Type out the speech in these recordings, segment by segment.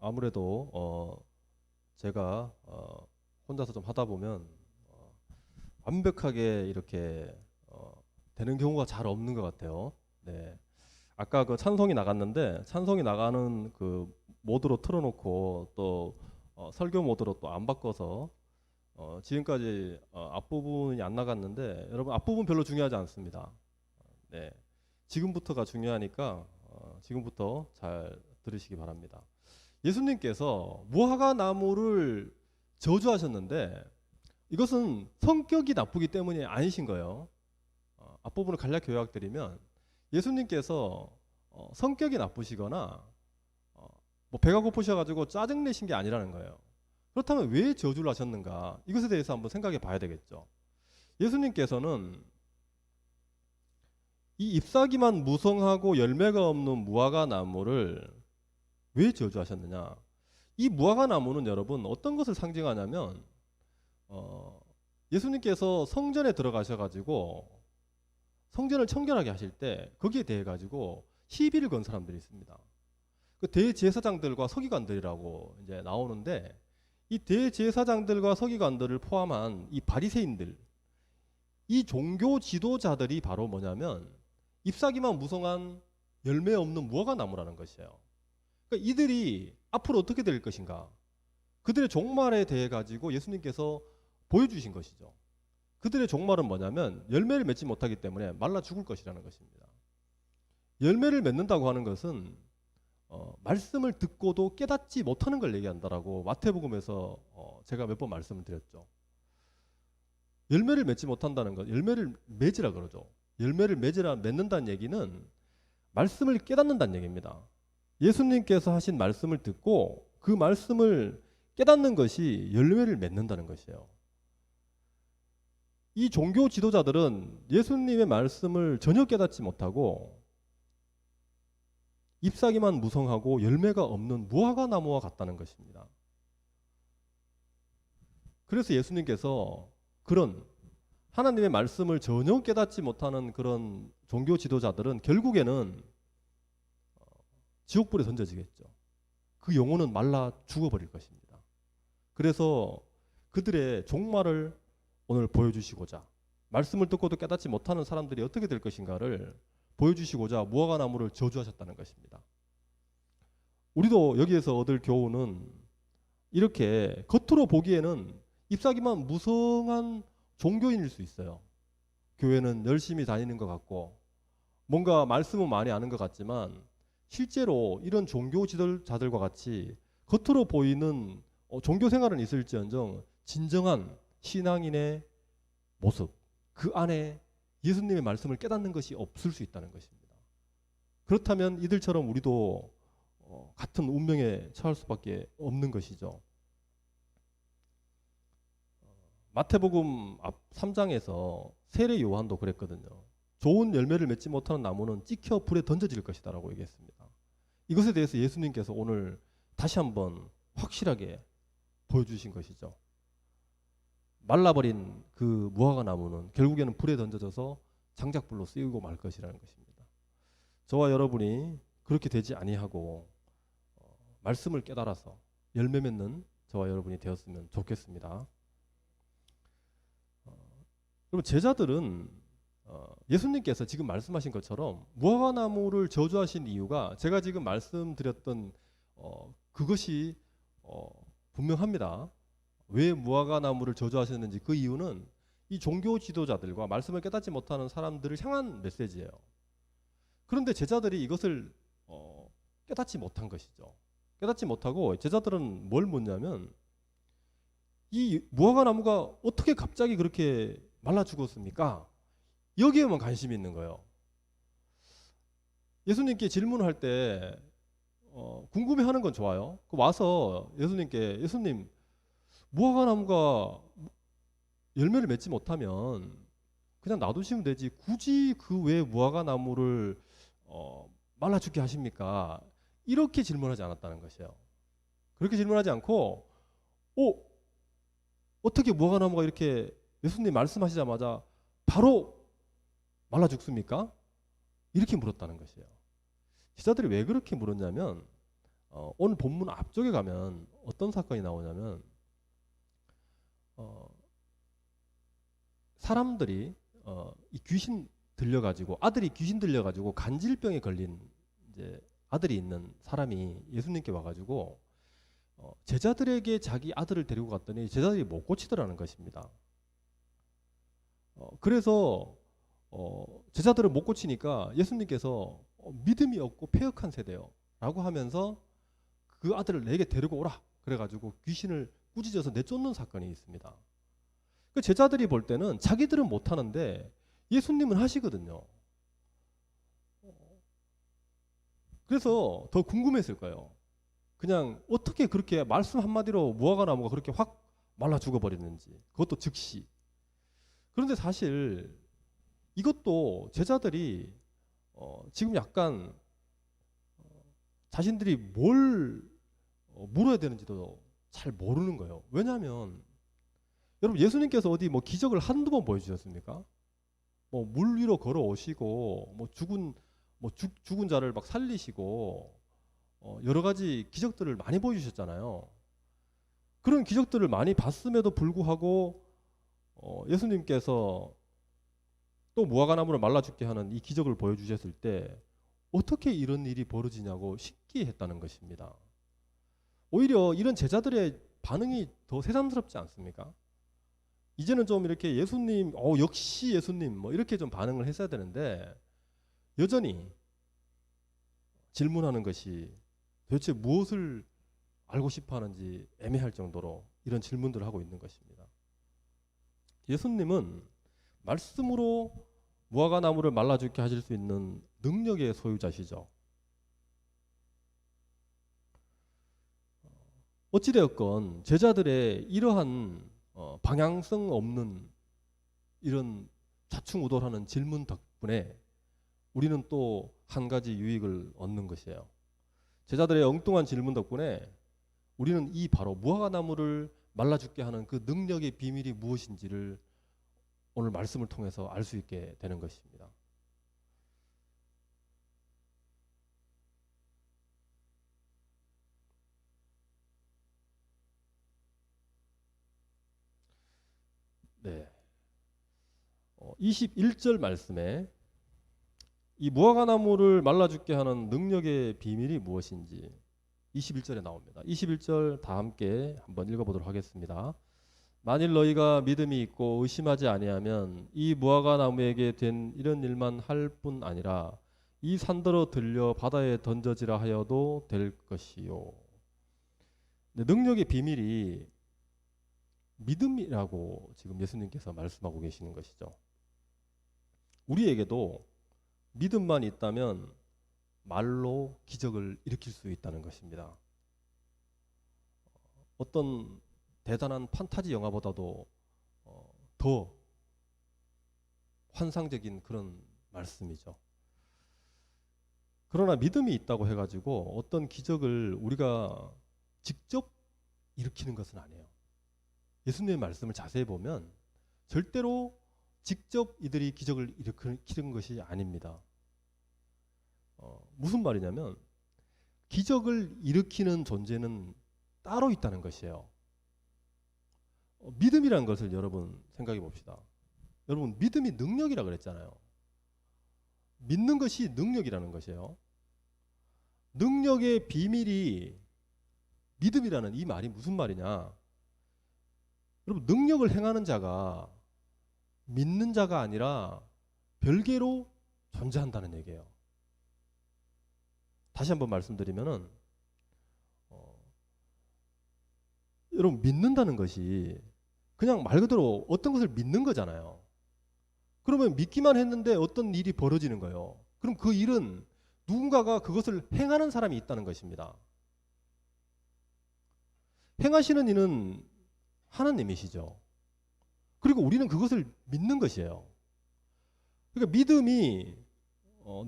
아무래도 제가 혼자서 좀 하다 보면 완벽하게 이렇게 되는 경우가 잘 없는 것 같아요. 네. 아까 그 찬송이 나갔는데 찬송이 나가는 그 모드로 틀어놓고 또 설교 모드로 또 안 바꿔서 지금까지 앞부분이 안 나갔는데 여러분 앞부분 별로 중요하지 않습니다. 네. 지금부터가 중요하니까 지금부터 잘 들으시기 바랍니다. 예수님께서 무화과 나무를 저주하셨는데 이것은 성격이 나쁘기 때문이 아니신 거예요. 앞부분을 간략히 요약드리면 예수님께서 성격이 나쁘시거나 뭐 배가 고프셔가지고 짜증내신 게 아니라는 거예요. 그렇다면 왜 저주를 하셨는가? 이것에 대해서 한번 생각해 봐야 되겠죠. 예수님께서는 이 잎사귀만 무성하고 열매가 없는 무화과 나무를 왜 저주하셨느냐? 이 무화과 나무는 여러분 어떤 것을 상징하냐면 예수님께서 성전에 들어가셔가지고 성전을 청결하게 하실 때 거기에 대해 가지고 시비를 건 사람들이 있습니다. 그 대제사장들과 서기관들이라고 이제 나오는데 이 대제사장들과 서기관들을 포함한 이 바리새인들, 이 종교 지도자들이 바로 뭐냐면 잎사귀만 무성한 열매 없는 무화과 나무라는 것이에요. 그러니까 이들이 앞으로 어떻게 될 것인가? 그들의 종말에 대해 가지고 예수님께서 보여주신 것이죠. 그들의 종말은 뭐냐면 열매를 맺지 못하기 때문에 말라 죽을 것이라는 것입니다. 열매를 맺는다고 하는 것은 말씀을 듣고도 깨닫지 못하는 걸 얘기한다라고 마태복음에서 제가 몇 번 말씀을 드렸죠. 열매를 맺지 못한다는 것, 열매를 맺으라 그러죠. 열매를 맺는다는 얘기는 말씀을 깨닫는다는 얘기입니다. 예수님께서 하신 말씀을 듣고 그 말씀을 깨닫는 것이 열매를 맺는다는 것이에요. 이 종교 지도자들은 예수님의 말씀을 전혀 깨닫지 못하고 잎사귀만 무성하고 열매가 없는 무화과 나무와 같다는 것입니다. 그래서 예수님께서 그런 하나님의 말씀을 전혀 깨닫지 못하는 그런 종교 지도자들은 결국에는 지옥불에 던져지겠죠. 그 영혼은 말라 죽어버릴 것입니다. 그래서 그들의 종말을 오늘 보여주시고자 말씀을 듣고도 깨닫지 못하는 사람들이 어떻게 될 것인가를 보여주시고자 무화과 나무를 저주하셨다는 것입니다. 우리도 여기에서 얻을 교훈은 이렇게 겉으로 보기에는 잎사귀만 무성한 종교인일 수 있어요. 교회는 열심히 다니는 것 같고 뭔가 말씀은 많이 아는 것 같지만 실제로 이런 종교 지도자들과 같이 겉으로 보이는 종교 생활은 있을지언정 진정한 신앙인의 모습, 그 안에 예수님의 말씀을 깨닫는 것이 없을 수 있다는 것입니다. 그렇다면 이들처럼 우리도 같은 운명에 처할 수밖에 없는 것이죠. 마태복음 앞 3장에서 세례 요한도 그랬거든요. 좋은 열매를 맺지 못하는 나무는 찍혀 불에 던져질 것이다 라고 얘기했습니다. 이것에 대해서 예수님께서 오늘 다시 한번 확실하게 보여주신 것이죠. 말라버린 그 무화과 나무는 결국에는 불에 던져져서 장작불로 쓰이고 말 것이라는 것입니다. 저와 여러분이 그렇게 되지 아니하고 말씀을 깨달아서 열매 맺는 저와 여러분이 되었으면 좋겠습니다. 여러분 제자들은 예수님께서 지금 말씀하신 것처럼 무화과 나무를 저주하신 이유가 제가 지금 말씀드렸던 그것이 분명합니다. 왜 무화과 나무를 저주하셨는지 그 이유는 이 종교 지도자들과 말씀을 깨닫지 못하는 사람들을 향한 메시지예요. 그런데 제자들이 이것을 깨닫지 못한 것이죠. 깨닫지 못하고 제자들은 뭘 묻냐면 이 무화과 나무가 어떻게 갑자기 그렇게 말라 죽었습니까? 여기에만 관심이 있는 거예요. 예수님께 질문할 때 궁금해하는 건 좋아요. 와서 예수님께 예수님 무화과 나무가 열매를 맺지 못하면 그냥 놔두시면 되지 굳이 그 왜 무화과 나무를 말라 죽게 하십니까? 이렇게 질문하지 않았다는 것이에요. 그렇게 질문하지 않고 어떻게 무화과 나무가 이렇게 예수님 말씀하시자마자 바로 말라 죽습니까? 이렇게 물었다는 것이에요. 제자들이 왜 그렇게 물었냐면 오늘 본문 앞쪽에 가면 어떤 사건이 나오냐면 사람들이 이 귀신 들려가지고 아들이 귀신 들려가지고 간질병에 걸린 이제 아들이 있는 사람이 예수님께 와가지고 제자들에게 자기 아들을 데리고 갔더니 제자들이 못 고치더라는 것입니다. 그래서 제자들을 못 고치니까 예수님께서 믿음이 없고 패역한 세대요 라고 하면서 그 아들을 내게 데리고 오라 그래가지고 귀신을 꾸짖어서 내쫓는 사건이 있습니다. 그 제자들이 볼 때는 자기들은 못하는데 예수님은 하시거든요. 그래서 더 궁금했을 거예요. 그냥 어떻게 그렇게 말씀 한마디로 무화과나무가 그렇게 확 말라 죽어버렸는지, 그것도 즉시. 그런데 사실 이것도 제자들이 지금 약간 자신들이 뭘 물어야 되는지도 잘 모르는 거예요. 왜냐하면 여러분 예수님께서 어디 뭐 기적을 한두 번 보여주셨습니까? 뭐 물 위로 걸어오시고 뭐 죽은 자를 막 살리시고 여러 가지 기적들을 많이 보여주셨잖아요. 그런 기적들을 많이 봤음에도 불구하고 예수님께서 또 무화과나무를 말라 죽게 하는 이 기적을 보여주셨을 때 어떻게 이런 일이 벌어지냐고 신기했다는 것입니다. 오히려 이런 제자들의 반응이 더 새삼스럽지 않습니까? 이제는 좀 이렇게 예수님, 역시 예수님, 뭐 이렇게 좀 반응을 했어야 되는데 여전히 질문하는 것이 도대체 무엇을 알고 싶어 하는지 애매할 정도로 이런 질문들을 하고 있는 것입니다. 예수님은 말씀으로 무화과나무를 말라 죽게 하실 수 있는 능력의 소유자시죠. 어찌되었건 제자들의 이러한 방향성 없는 이런 좌충우돌하는 질문 덕분에 우리는 또 한 가지 유익을 얻는 것이에요. 제자들의 엉뚱한 질문 덕분에 우리는 이 바로 무화과나무를 말라 죽게 하는 그 능력의 비밀이 무엇인지를 오늘 말씀을 통해서 알 수 있게 되는 것입니다. 네. 21절 말씀에 이 무화과나무를 말라 죽게 하는 능력의 비밀이 무엇인지 21절에 나옵니다. 21절 다 함께 한번 읽어보도록 하겠습니다. 만일 너희가 믿음이 있고 의심하지 아니하면 이 무화과나무에게 된 이런 일만 할 뿐 아니라 이 산더러 들려 바다에 던져지라 하여도 될 것이요. 능력의 비밀이 믿음이라고 지금 예수님께서 말씀하고 계시는 것이죠. 우리에게도 믿음만 있다면 말로 기적을 일으킬 수 있다는 것입니다. 어떤 대단한 판타지 영화보다도 더 환상적인 그런 말씀이죠. 그러나 믿음이 있다고 해가지고 어떤 기적을 우리가 직접 일으키는 것은 아니에요. 예수님의 말씀을 자세히 보면 절대로 직접 이들이 기적을 일으키는 것이 아닙니다. 무슨 말이냐면 기적을 일으키는 존재는 따로 있다는 것이에요. 믿음이라는 것을 여러분 생각해 봅시다. 여러분 믿음이 능력이라 그랬잖아요. 믿는 것이 능력이라는 것이에요. 능력의 비밀이 믿음이라는 이 말이 무슨 말이냐? 여러분 능력을 행하는 자가 믿는 자가 아니라 별개로 존재한다는 얘기예요. 다시 한번 말씀드리면은 여러분 믿는다는 것이 그냥 말 그대로 어떤 것을 믿는 거잖아요. 그러면 믿기만 했는데 어떤 일이 벌어지는 거예요. 그럼 그 일은 누군가가 그것을 행하는 사람이 있다는 것입니다. 행하시는 이는 하나님이시죠. 그리고 우리는 그것을 믿는 것이에요. 그러니까 믿음이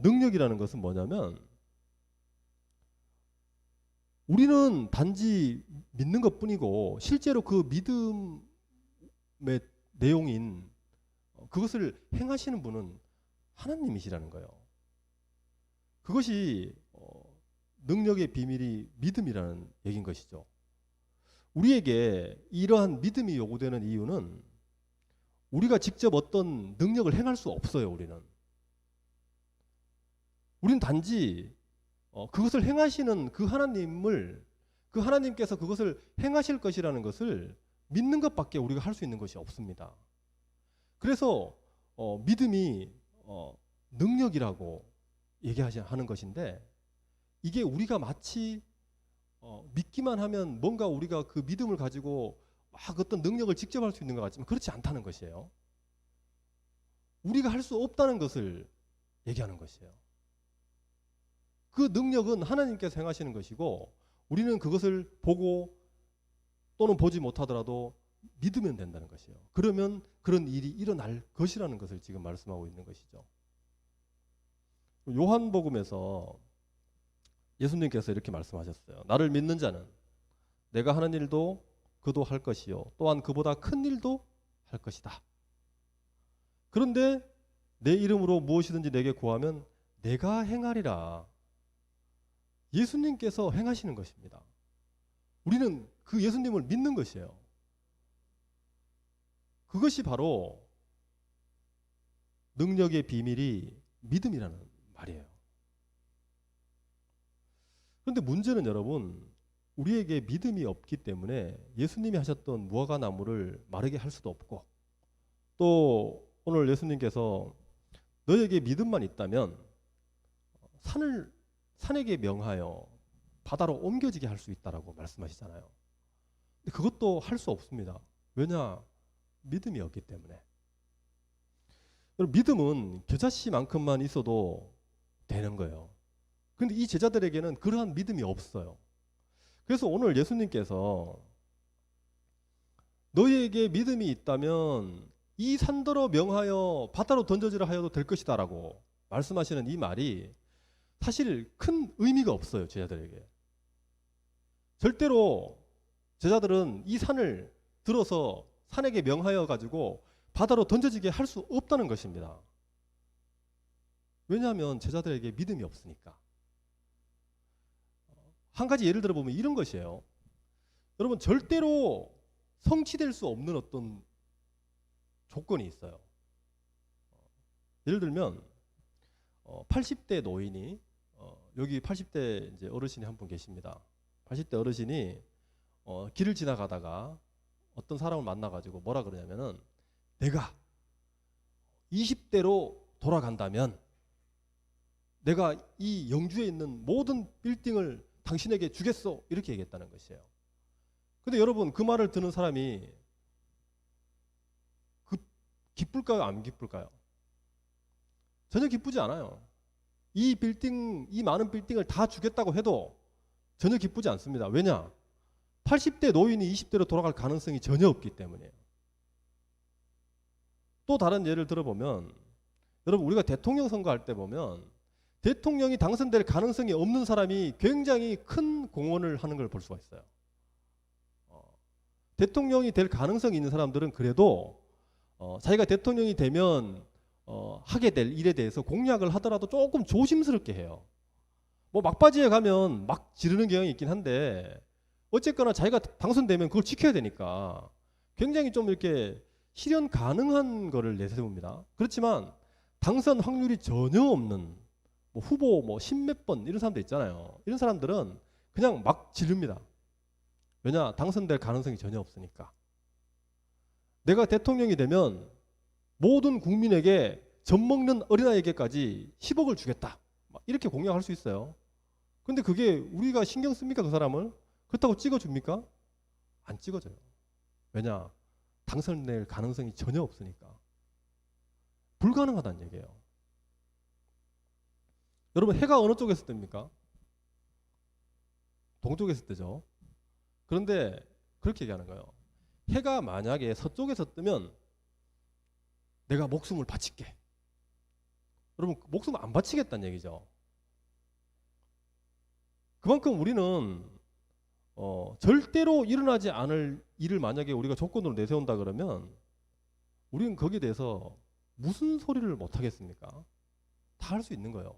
능력이라는 것은 뭐냐면 우리는 단지 믿는 것뿐이고 실제로 그 믿음의 내용인 그것을 행하시는 분은 하나님이시라는 거예요. 그것이 능력의 비밀이 믿음이라는 얘기인 것이죠. 우리에게 이러한 믿음이 요구되는 이유는 우리가 직접 어떤 능력을 행할 수 없어요. 우리는 단지 그것을 행하시는 그 하나님께서 그것을 행하실 것이라는 것을 믿는 것밖에 우리가 할 수 있는 것이 없습니다. 그래서 믿음이 능력이라고 얘기하는 것인데, 이게 우리가 마치 믿기만 하면 뭔가 우리가 그 믿음을 가지고 막 어떤 능력을 직접 할 수 있는 것 같지만 그렇지 않다는 것이에요. 우리가 할 수 없다는 것을 얘기하는 것이에요. 그 능력은 하나님께서 행하시는 것이고 우리는 그것을 보고 또는 보지 못하더라도 믿으면 된다는 것이에요. 그러면 그런 일이 일어날 것이라는 것을 지금 말씀하고 있는 것이죠. 요한복음에서 예수님께서 이렇게 말씀하셨어요. 나를 믿는 자는 내가 하는 일도 그도 할 것이요 또한 그보다 큰 일도 할 것이다. 그런데 내 이름으로 무엇이든지 내게 구하면 내가 행하리라. 예수님께서 행하시는 것입니다. 우리는 그 예수님을 믿는 것이에요. 그것이 바로 능력의 비밀이 믿음이라는 말이에요. 그런데 문제는 여러분, 우리에게 믿음이 없기 때문에 예수님이 하셨던 무화과 나무를 마르게 할 수도 없고, 또 오늘 예수님께서 너에게 믿음만 있다면 산에게 명하여 바다로 옮겨지게 할 수 있다라고 말씀하시잖아요. 근데 그것도 할 수 없습니다. 왜냐? 믿음이 없기 때문에. 믿음은 겨자씨만큼만 있어도 되는 거예요. 그런데 이 제자들에게는 그러한 믿음이 없어요. 그래서 오늘 예수님께서 너희에게 믿음이 있다면 이 산더러 명하여 바다로 던져지라 하여도 될 것이다 라고 말씀하시는 이 말이 사실 큰 의미가 없어요. 제자들에게. 절대로 제자들은 이 산을 들어서 산에게 명하여 가지고 바다로 던져지게 할 수 없다는 것입니다. 왜냐하면 제자들에게 믿음이 없으니까. 한 가지 예를 들어보면 이런 것이에요. 여러분, 절대로 성취될 수 없는 어떤 조건이 있어요. 예를 들면 80대 노인이 여기 80대 이제 어르신이 한 분 계십니다. 80대 어르신이 길을 지나가다가 어떤 사람을 만나가지고 뭐라 그러냐면은 내가 20대로 돌아간다면 내가 이 영주에 있는 모든 빌딩을 당신에게 주겠소 이렇게 얘기했다는 것이에요. 근데 여러분, 그 말을 듣는 사람이 기쁠까요? 안 기쁠까요? 전혀 기쁘지 않아요. 이 많은 빌딩을 다 주겠다고 해도 전혀 기쁘지 않습니다. 왜냐? 80대 노인이 20대로 돌아갈 가능성이 전혀 없기 때문이에요. 또 다른 예를 들어보면, 여러분, 우리가 대통령 선거할 때 보면 대통령이 당선될 가능성이 없는 사람이 굉장히 큰 공헌을 하는 걸 볼 수가 있어요. 대통령이 될 가능성이 있는 사람들은 그래도 자기가 대통령이 되면 하게 될 일에 대해서 공약을 하더라도 조금 조심스럽게 해요. 뭐 막바지에 가면 막 지르는 경향이 있긴 한데 어쨌거나 자기가 당선되면 그걸 지켜야 되니까 굉장히 좀 이렇게 실현 가능한 거를 내세웁니다. 그렇지만 당선 확률이 전혀 없는 후보 십몇 번 이런 사람들 있잖아요. 이런 사람들은 그냥 막 지릅니다. 왜냐? 당선될 가능성이 전혀 없으니까. 내가 대통령이 되면 모든 국민에게 젖먹는 어린아이에게까지 10억을 주겠다. 이렇게 공약할 수 있어요. 근데 그게 우리가 신경 씁니까? 그 사람을? 그렇다고 찍어줍니까? 안 찍어줘요. 왜냐? 당선될 가능성이 전혀 없으니까. 불가능하다는 얘기예요. 여러분, 해가 어느 쪽에서 뜹니까? 동쪽에서 뜨죠. 그런데 그렇게 얘기하는 거예요. 해가 만약에 서쪽에서 뜨면 내가 목숨을 바칠게. 여러분, 목숨 안 바치겠다는 얘기죠. 그만큼 우리는 절대로 일어나지 않을 일을 만약에 우리가 조건으로 내세운다 그러면 우리는 거기에 대해서 무슨 소리를 못 하겠습니까? 다 할 수 있는 거예요.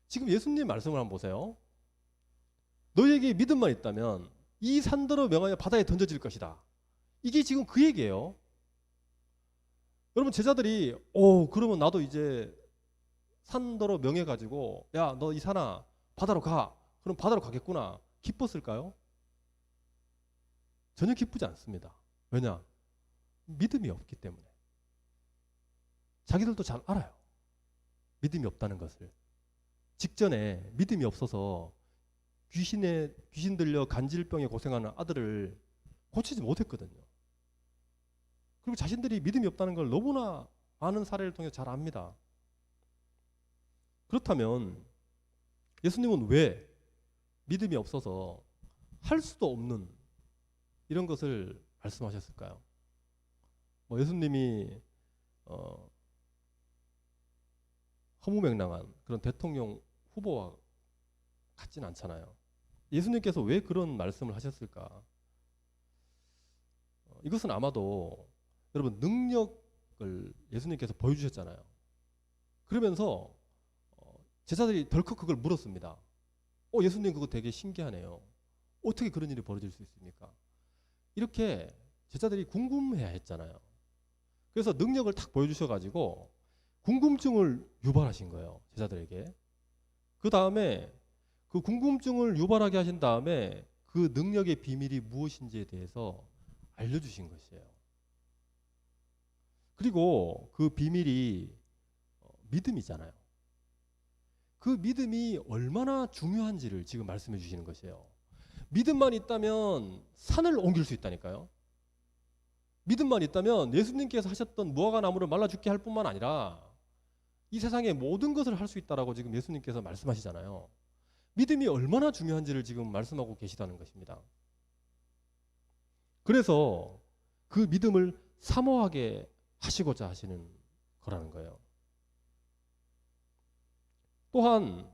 지금 예수님 말씀을 한번 보세요. 너에게 믿음만 있다면 이 산더러 명하여 바다에 던져질 것이다. 이게 지금 그 얘기예요. 여러분 제자들이 그러면 나도 이제 산더러 명해 가지고 야 너 이 산아 바다로 가. 그럼 바다로 가겠구나. 기뻤을까요? 전혀 기쁘지 않습니다. 왜냐? 믿음이 없기 때문에. 자기들도 잘 알아요. 믿음이 없다는 것을. 직전에 믿음이 없어서 귀신 들려 간질병에 고생하는 아들을 고치지 못했거든요. 그리고 자신들이 믿음이 없다는 걸 너무나 많은 사례를 통해서 잘 압니다. 그렇다면 예수님은 왜 믿음이 없어서 할 수도 없는 이런 것을 말씀하셨을까요? 예수님이 허무맹랑한 그런 대통령 후보와 같진 않잖아요. 예수님께서 왜 그런 말씀을 하셨을까? 이것은 아마도 여러분 능력을 예수님께서 보여주셨잖아요. 그러면서 제자들이 덜컥 그걸 물었습니다. 예수님 그거 되게 신기하네요. 어떻게 그런 일이 벌어질 수 있습니까? 이렇게 제자들이 궁금해야 했잖아요. 그래서 능력을 탁 보여주셔가지고 궁금증을 유발하신 거예요. 제자들에게. 그 다음에 그 궁금증을 유발하게 하신 다음에 그 능력의 비밀이 무엇인지에 대해서 알려주신 것이에요. 그리고 그 비밀이 믿음이잖아요. 그 믿음이 얼마나 중요한지를 지금 말씀해 주시는 것이에요. 믿음만 있다면 산을 옮길 수 있다니까요. 믿음만 있다면 예수님께서 하셨던 무화과 나무를 말라 죽게 할 뿐만 아니라 이 세상의 모든 것을 할 수 있다라고 지금 예수님께서 말씀하시잖아요. 믿음이 얼마나 중요한지를 지금 말씀하고 계시다는 것입니다. 그래서 그 믿음을 사모하게 하시고자 하시는 거라는 거예요. 또한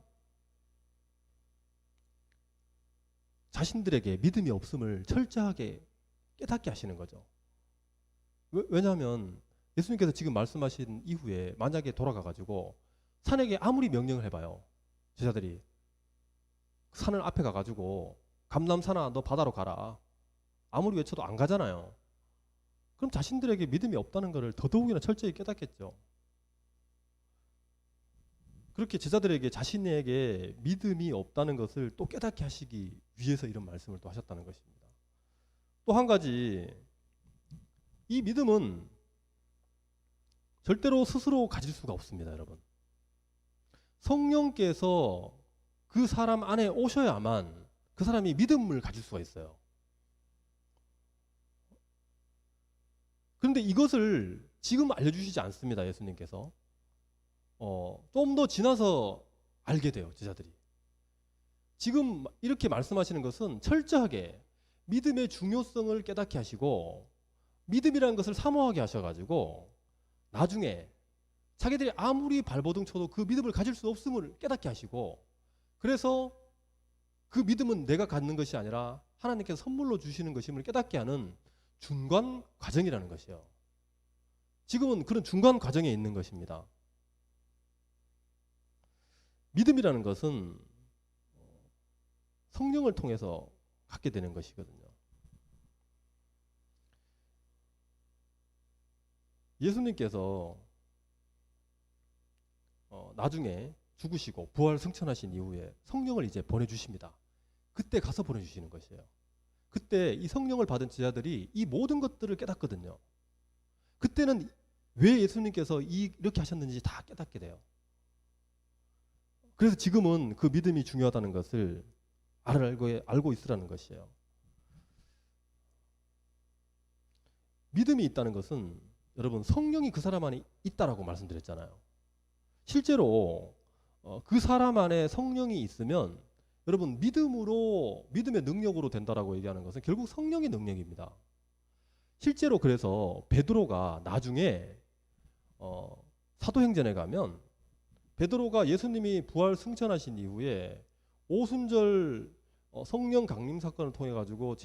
자신들에게 믿음이 없음을 철저하게 깨닫게 하시는 거죠. 왜냐하면 예수님께서 지금 말씀하신 이후에 만약에 돌아가가지고 산에게 아무리 명령을 해봐요. 제자들이 산을 앞에 가가지고 감람산아 너 바다로 가라. 아무리 외쳐도 안 가잖아요. 그럼 자신들에게 믿음이 없다는 것을 더더욱이나 철저히 깨닫겠죠. 그렇게 제자들에게 자신에게 믿음이 없다는 것을 또 깨닫게 하시기 위해서 이런 말씀을 또 하셨다는 것입니다. 또 한 가지, 이 믿음은 절대로 스스로 가질 수가 없습니다, 여러분. 성령께서 그 사람 안에 오셔야만 그 사람이 믿음을 가질 수가 있어요. 그런데 이것을 지금 알려주시지 않습니다, 예수님께서. 좀 더 지나서 알게 돼요, 제자들이. 지금 이렇게 말씀하시는 것은 철저하게 믿음의 중요성을 깨닫게 하시고 믿음이라는 것을 사모하게 하셔가지고 나중에 자기들이 아무리 발버둥 쳐도 그 믿음을 가질 수 없음을 깨닫게 하시고 그래서 그 믿음은 내가 갖는 것이 아니라 하나님께서 선물로 주시는 것임을 깨닫게 하는 중간 과정이라는 것이에요. 지금은 그런 중간 과정에 있는 것입니다. 믿음이라는 것은 성령을 통해서 갖게 되는 것이거든요. 예수님께서 나중에 죽으시고 부활 승천하신 이후에 성령을 이제 보내주십니다. 그때 가서 보내주시는 것이에요. 그때 이 성령을 받은 제자들이 이 모든 것들을 깨닫거든요. 그때는 왜 예수님께서 이렇게 하셨는지 다 깨닫게 돼요. 그래서 지금은 그 믿음이 중요하다는 것을 알고 있으라는 것이에요. 믿음이 있다는 것은 여러분 성령이 그 사람 안에 있다라고 말씀드렸잖아요. 실제로 그 사람 안에 성령이 있으면 여러분 믿음의 능력으로 된다라고 얘기하는 것은 결국 성령의 능력입니다. 실제로 그래서 베드로가 나중에 사도행전에 가면 베드로가 예수님이 부활 승천하신 이후에 오순절 성령 강림 사건을 통해 가지고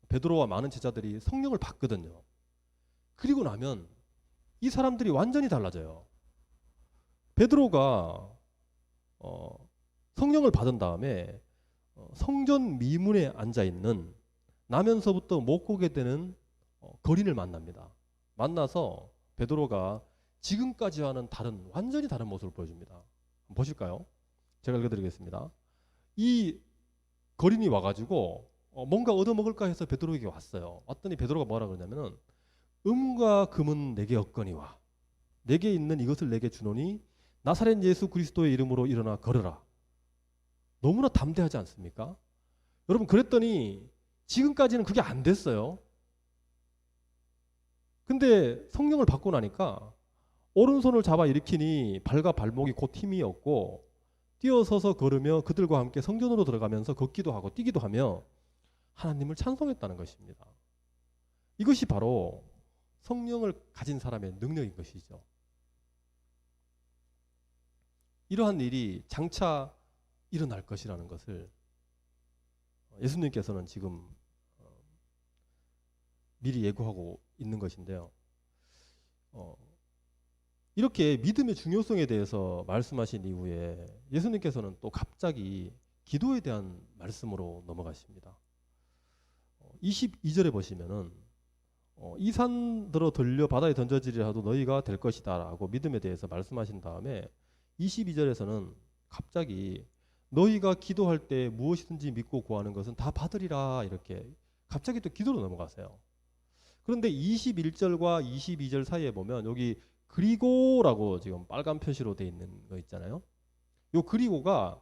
베드로와 많은 제자들이 성령을 받거든요. 그리고 나면 이 사람들이 완전히 달라져요. 베드로가 성령을 받은 다음에 성전 미문에 앉아 있는 나면서부터 못 보게 되는 거린을 만납니다. 만나서 베드로가 지금까지와는 완전히 다른 모습을 보여줍니다. 한번 보실까요? 제가 읽어드리겠습니다. 이 거린이 와가지고 뭔가 얻어먹을까 해서 베드로에게 왔어요. 왔더니 베드로가 뭐라 그러냐면은 음과 금은 내게 없거니와 내게 있는 이것을 내게 주노니 나사렛 예수 그리스도의 이름으로 일어나 걸으라. 너무나 담대하지 않습니까? 여러분, 그랬더니 지금까지는 그게 안 됐어요. 근데 성령을 받고 나니까 오른손을 잡아 일으키니 발과 발목이 곧 힘이 없고 뛰어서서 걸으며 그들과 함께 성전으로 들어가면서 걷기도 하고 뛰기도 하며 하나님을 찬송했다는 것입니다. 이것이 바로 성령을 가진 사람의 능력인 것이죠. 이러한 일이 장차 일어날 것이라는 것을 예수님께서는 지금 미리 예고하고 있는 것인데요. 이렇게 믿음의 중요성에 대해서 말씀하신 이후에 예수님께서는 또 갑자기 기도에 대한 말씀으로 넘어가십니다. 22절에 보시면은 이 산들어 들려 바다에 던져지리라 하도 너희가 될 것이다 라고 믿음에 대해서 말씀하신 다음에 22절에서는 갑자기 너희가 기도할 때 무엇이든지 믿고 구하는 것은 다 받으리라 이렇게 갑자기 또 기도로 넘어가세요. 그런데 21절과 22절 사이에 보면 여기 그리고라고 지금 빨간 표시로 되어 있는 거 있잖아요. 요 그리고가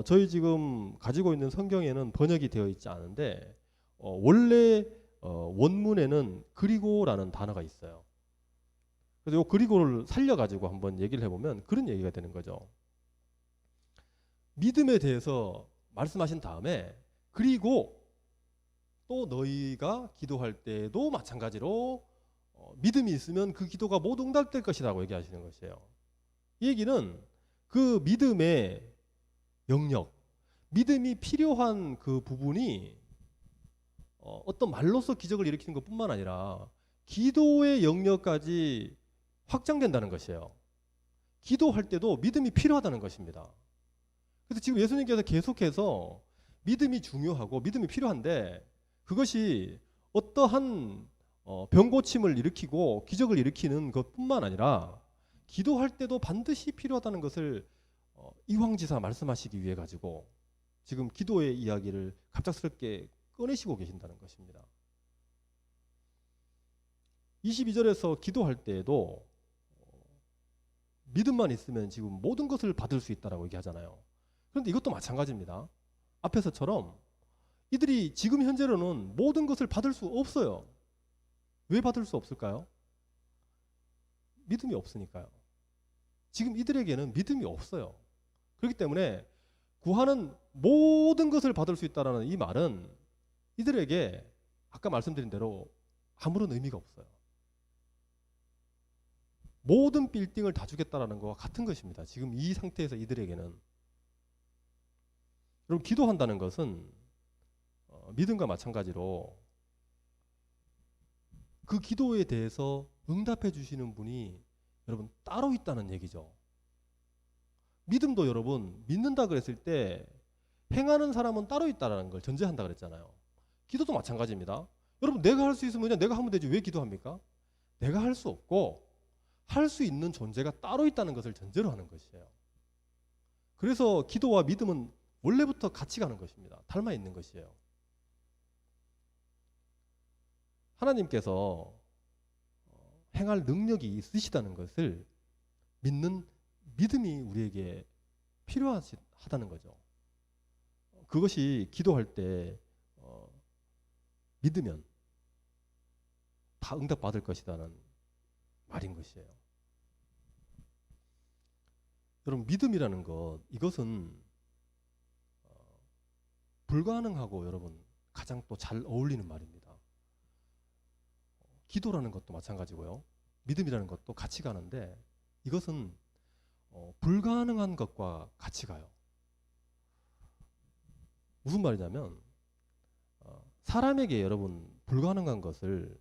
저희 지금 가지고 있는 성경에는 번역이 되어 있지 않은데 원래 원문에는 그리고라는 단어가 있어요. 그래서 요 그리고를 살려가지고 한번 얘기를 해보면 그런 얘기가 되는 거죠. 믿음에 대해서 말씀하신 다음에 그리고 또 너희가 기도할 때도 마찬가지로 믿음이 있으면 그 기도가 모두 응답될 것이라고 얘기하시는 것이에요. 이 얘기는 그 믿음의 영역, 믿음이 필요한 그 부분이 어떤 말로서 기적을 일으키는 것뿐만 아니라 기도의 영역까지 확장된다는 것이에요. 기도할 때도 믿음이 필요하다는 것입니다. 그래서 지금 예수님께서 계속해서 믿음이 중요하고 믿음이 필요한데 그것이 어떠한 병고침을 일으키고 기적을 일으키는 것뿐만 아니라 기도할 때도 반드시 필요하다는 것을 이황지사 말씀하시기 위해 가지고 지금 기도의 이야기를 갑작스럽게 꺼내시고 계신다는 것입니다. 22절에서 기도할 때에도 믿음만 있으면 지금 모든 것을 받을 수 있다라고 얘기하잖아요. 그런데 이것도 마찬가지입니다. 앞에서처럼 이들이 지금 현재로는 모든 것을 받을 수 없어요. 왜 받을 수 없을까요? 믿음이 없으니까요. 지금 이들에게는 믿음이 없어요. 그렇기 때문에 구하는 모든 것을 받을 수 있다는 이 말은 이들에게 아까 말씀드린 대로 아무런 의미가 없어요. 모든 빌딩을 다 주겠다라는 것과 같은 것입니다. 지금 이 상태에서 이들에게는. 여러분, 기도한다는 것은 믿음과 마찬가지로 그 기도에 대해서 응답해 주시는 분이 여러분 따로 있다는 얘기죠. 믿음도 여러분 믿는다 그랬을 때 행하는 사람은 따로 있다는 걸 전제한다 그랬잖아요. 기도도 마찬가지입니다. 여러분, 내가 할 수 있으면 그냥 내가 하면 되지 왜 기도합니까? 내가 할 수 없고 할 수 있는 존재가 따로 있다는 것을 전제로 하는 것이에요. 그래서 기도와 믿음은 원래부터 같이 가는 것입니다. 닮아 있는 것이에요. 하나님께서 행할 능력이 있으시다는 것을 믿는 믿음이 우리에게 필요하다는 거죠. 그것이 기도할 때 믿으면 다 응답받을 것이라는 말인 것이에요. 여러분, 믿음이라는 것, 이것은 불가능하고 여러분 가장 또 잘 어울리는 말입니다. 기도라는 것도 마찬가지고요. 믿음이라는 것도 같이 가는데 이것은 불가능한 것과 같이 가요. 무슨 말이냐면 사람에게 여러분 불가능한 것을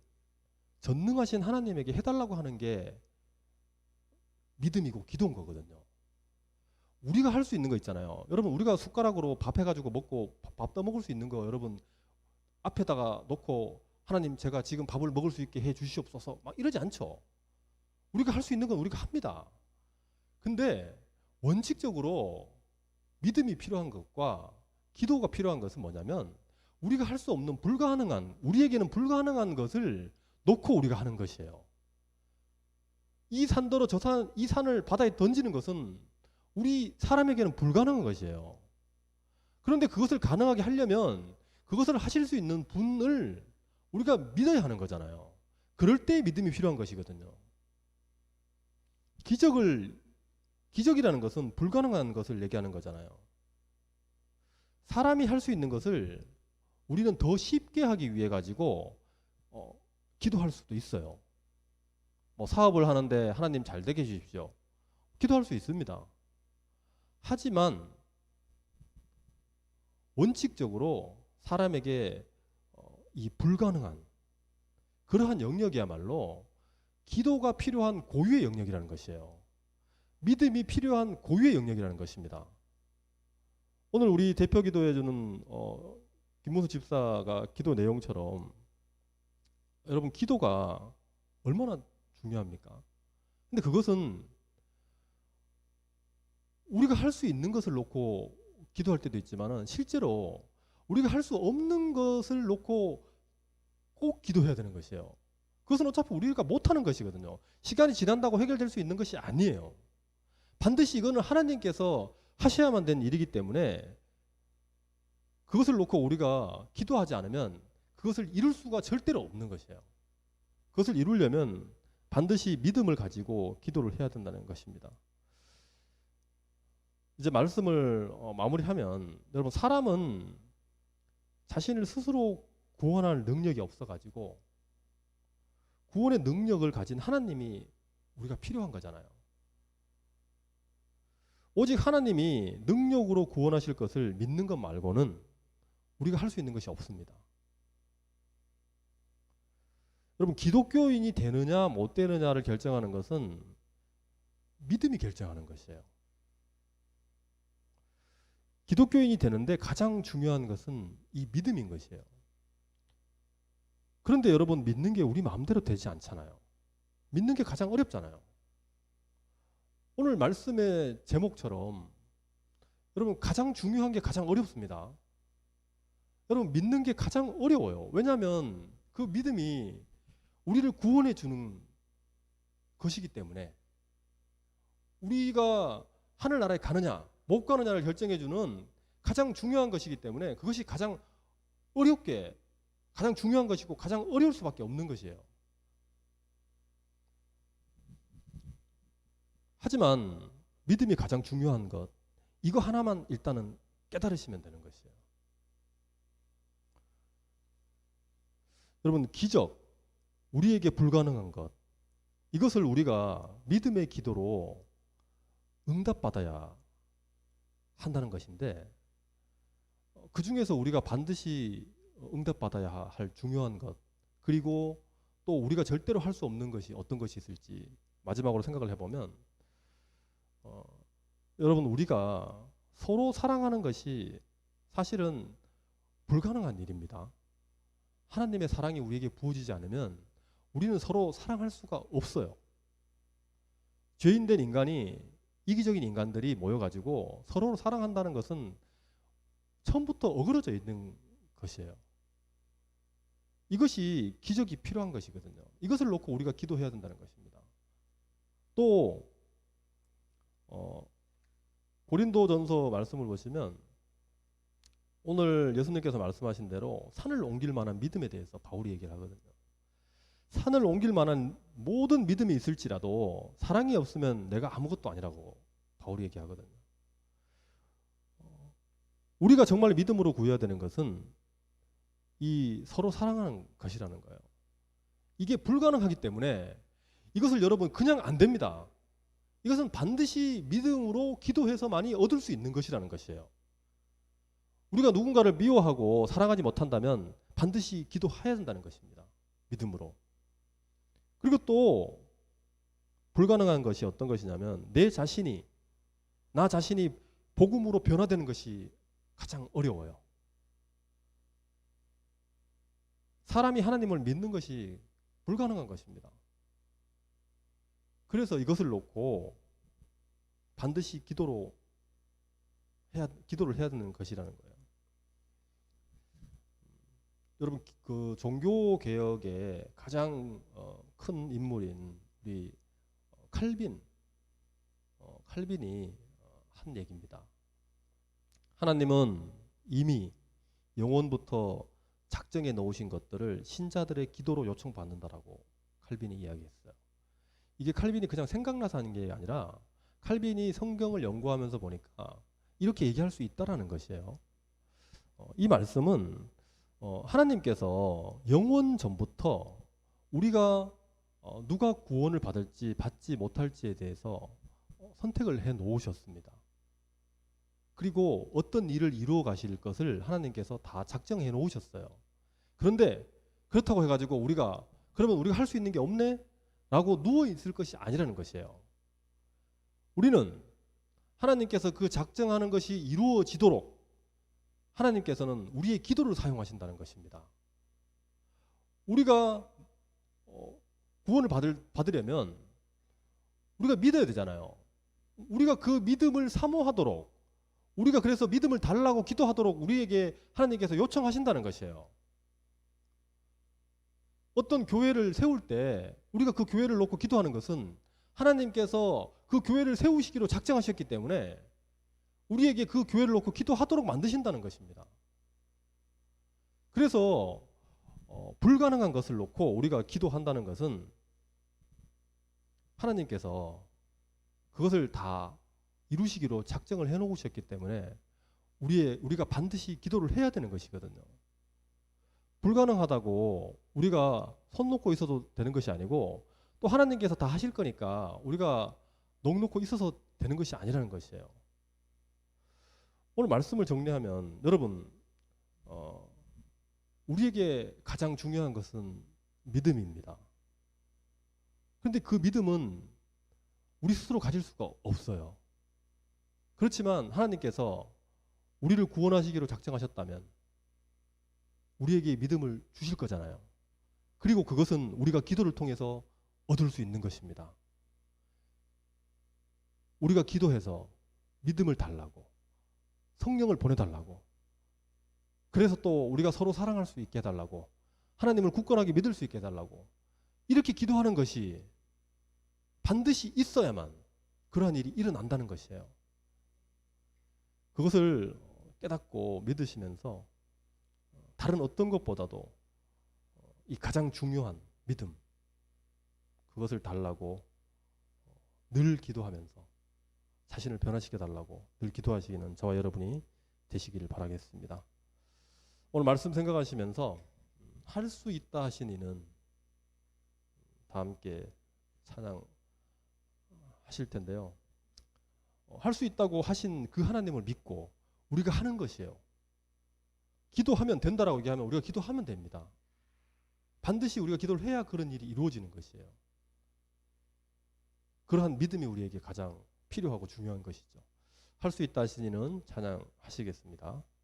전능하신 하나님에게 해달라고 하는 게 믿음이고 기도인 거거든요. 우리가 할 수 있는 거 있잖아요. 여러분 우리가 숟가락으로 밥 해가지고 먹고 밥 떠먹을 수 있는 거 여러분 앞에다가 놓고 하나님 제가 지금 밥을 먹을 수 있게 해 주시옵소서 막 이러지 않죠. 우리가 할 수 있는 건 우리가 합니다. 근데 원칙적으로 믿음이 필요한 것과 기도가 필요한 것은 뭐냐면 우리가 할 수 없는 불가능한 우리에게는 불가능한 것을 놓고 우리가 하는 것이에요. 이 산더러 저 산, 이 산을 바다에 던지는 것은 우리 사람에게는 불가능한 것이에요. 그런데 그것을 가능하게 하려면 그것을 하실 수 있는 분을 우리가 믿어야 하는 거잖아요. 그럴 때 믿음이 필요한 것이거든요. 기적이라는 것은 불가능한 것을 얘기하는 거잖아요. 사람이 할 수 있는 것을 우리는 더 쉽게 하기 위해 가지고 기도할 수도 있어요. 뭐 사업을 하는데 하나님 잘 되게 해주십시오. 기도할 수 있습니다. 하지만 원칙적으로 사람에게 이 불가능한 그러한 영역이야말로 기도가 필요한 고유의 영역이라는 것이에요. 믿음이 필요한 고유의 영역이라는 것입니다. 오늘 우리 대표 기도해주는 김문수 집사가 기도 내용처럼 여러분 기도가 얼마나 중요합니까? 근데 그것은 우리가 할 수 있는 것을 놓고 기도할 때도 있지만 실제로 우리가 할 수 없는 것을 놓고 꼭 기도해야 되는 것이에요. 그것은 어차피 우리가 못하는 것이거든요. 시간이 지난다고 해결될 수 있는 것이 아니에요. 반드시 이거는 하나님께서 하셔야만 되는 일이기 때문에 그것을 놓고 우리가 기도하지 않으면 그것을 이룰 수가 절대로 없는 것이에요. 그것을 이루려면 반드시 믿음을 가지고 기도를 해야 된다는 것입니다. 이제 말씀을 마무리하면 여러분 사람은 자신을 스스로 구원할 능력이 없어가지고 구원의 능력을 가진 하나님이 우리가 필요한 거잖아요. 오직 하나님이 능력으로 구원하실 것을 믿는 것 말고는 우리가 할 수 있는 것이 없습니다. 여러분 기독교인이 되느냐 못 되느냐를 결정하는 것은 믿음이 결정하는 것이에요. 기독교인이 되는데 가장 중요한 것은 이 믿음인 것이에요. 그런데 여러분 믿는 게 우리 마음대로 되지 않잖아요. 믿는 게 가장 어렵잖아요. 오늘 말씀의 제목처럼 여러분 가장 중요한 게 가장 어렵습니다. 여러분 믿는 게 가장 어려워요. 왜냐하면 그 믿음이 우리를 구원해 주는 것이기 때문에 우리가 하늘나라에 가느냐 못 가느냐를 결정해 주는 가장 중요한 것이기 때문에 그것이 가장 어렵게 가장 중요한 것이고 가장 어려울 수밖에 없는 것이에요. 하지만 믿음이 가장 중요한 것 이거 하나만 일단은 깨달으시면 되는 것이에요. 여러분 기적 우리에게 불가능한 것 이것을 우리가 믿음의 기도로 응답받아야 한다는 것인데 그 중에서 우리가 반드시 응답받아야 할 중요한 것 그리고 또 우리가 절대로 할 수 없는 것이 어떤 것이 있을지 마지막으로 생각을 해보면 여러분 우리가 서로 사랑하는 것이 사실은 불가능한 일입니다. 하나님의 사랑이 우리에게 부어지지 않으면 우리는 서로 사랑할 수가 없어요. 죄인된 인간이 이기적인 인간들이 모여가지고 서로 사랑한다는 것은 처음부터 어그러져 있는 것이에요. 이것이 기적이 필요한 것이거든요. 이것을 놓고 우리가 기도해야 된다는 것입니다. 또 고린도전서 말씀을 보시면 오늘 예수님께서 말씀하신 대로 산을 옮길 만한 믿음에 대해서 바울이 얘기를 하거든요. 산을 옮길 만한 모든 믿음이 있을지라도 사랑이 없으면 내가 아무것도 아니라고 바울이 얘기하거든요. 우리가 정말 믿음으로 구해야 되는 것은 이 서로 사랑하는 것이라는 거예요. 이게 불가능하기 때문에 이것을 여러분 그냥 안 됩니다. 이것은 반드시 믿음으로 기도해서만이 얻을 수 있는 것이라는 것이에요. 우리가 누군가를 미워하고 사랑하지 못한다면 반드시 기도해야 된다는 것입니다. 믿음으로. 그리고 또 불가능한 것이 어떤 것이냐면 내 자신이 나 자신이 복음으로 변화되는 것이 가장 어려워요. 사람이 하나님을 믿는 것이 불가능한 것입니다. 그래서 이것을 놓고 반드시 기도를 해야 되는 것이라는 거예요. 여러분, 그 종교 개혁의 가장 큰 인물인 우리 칼빈이 한 얘기입니다. 하나님은 이미 영원부터 작정해 놓으신 것들을 신자들의 기도로 요청받는다라고 칼빈이 이야기했어요. 이게 칼빈이 그냥 생각나서 하는 게 아니라 칼빈이 성경을 연구하면서 보니까 이렇게 얘기할 수 있다라는 것이에요. 이 말씀은 하나님께서 영원 전부터 우리가 누가 구원을 받을지 받지 못할지에 대해서 선택을 해 놓으셨습니다. 그리고 어떤 일을 이루어 가실 것을 하나님께서 다 작정해 놓으셨어요. 그런데 그렇다고 해가지고 그러면 우리가 할 수 있는 게 없네? 라고 누워 있을 것이 아니라는 것이에요. 우리는 하나님께서 그 작정하는 것이 이루어지도록 하나님께서는 우리의 기도를 사용하신다는 것입니다. 우리가 구원을 받으려면 우리가 믿어야 되잖아요. 우리가 그 믿음을 사모하도록, 우리가 그래서 믿음을 달라고 기도하도록 우리에게 하나님께서 요청하신다는 것이에요. 어떤 교회를 세울 때 우리가 그 교회를 놓고 기도하는 것은 하나님께서 그 교회를 세우시기로 작정하셨기 때문에 우리에게 그 교회를 놓고 기도하도록 만드신다는 것입니다. 그래서 불가능한 것을 놓고 우리가 기도한다는 것은 하나님께서 그것을 다 이루시기로 작정을 해놓으셨기 때문에 우리가 반드시 기도를 해야 되는 것이거든요. 불가능하다고 우리가 손 놓고 있어도 되는 것이 아니고 또 하나님께서 다 하실 거니까 우리가 넋 놓고 있어서 되는 것이 아니라는 것이에요. 오늘 말씀을 정리하면 여러분, 우리에게 가장 중요한 것은 믿음입니다. 그런데 그 믿음은 우리 스스로 가질 수가 없어요. 그렇지만 하나님께서 우리를 구원하시기로 작정하셨다면 우리에게 믿음을 주실 거잖아요. 그리고 그것은 우리가 기도를 통해서 얻을 수 있는 것입니다. 우리가 기도해서 믿음을 달라고, 성령을 보내달라고, 그래서 또 우리가 서로 사랑할 수 있게 해달라고, 하나님을 굳건하게 믿을 수 있게 해달라고 이렇게 기도하는 것이 반드시 있어야만 그러한 일이 일어난다는 것이에요. 그것을 깨닫고 믿으시면서 다른 어떤 것보다도 이 가장 중요한 믿음, 그것을 달라고 늘 기도하면서 자신을 변화시켜 달라고 늘 기도하시기는 저와 여러분이 되시기를 바라겠습니다. 오늘 말씀 생각하시면서 할 수 있다 하신 이는 다 함께 찬양 하실 텐데요. 할 수 있다고 하신 그 하나님을 믿고 우리가 하는 것이에요. 기도하면 된다라고 얘기하면 우리가 기도하면 됩니다. 반드시 우리가 기도를 해야 그런 일이 이루어지는 것이에요. 그러한 믿음이 우리에게 가장 필요하고 중요한 것이죠. 할 수 있다 하시니는 찬양하시겠습니다.